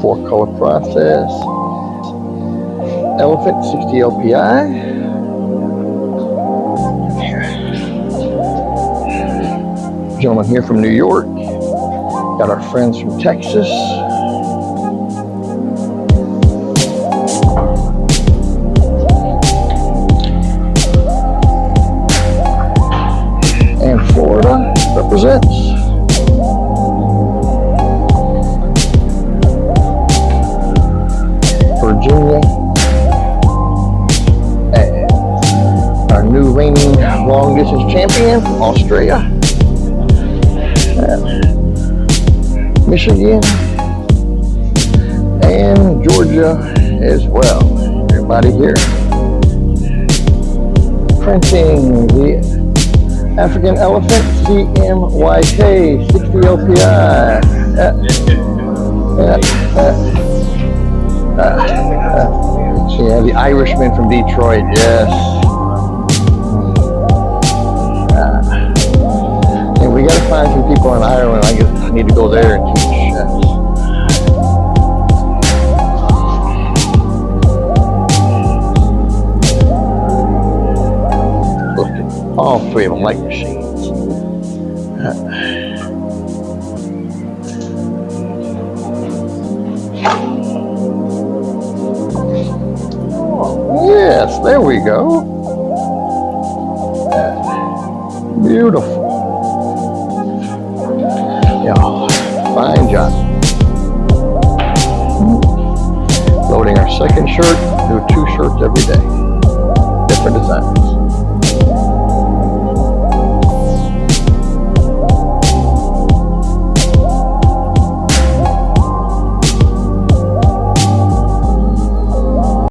4-color process. Elephant 60 LPI. Gentleman here from New York. Got our friends from Texas. And Florida represents. Virginia. And our new reigning long distance champion from Austria. Michigan. And Georgia as well. Everybody here. Printing the African Elephant CMYK 60 LPI. Yeah, the Irishman from Detroit, yes. And we gotta find some people in Ireland. I need to go there and teach. Look, all three of them like machines. Yes, there we go. Beautiful. Yeah, fine job. Loading our second shirt. Do 2 shirts every day.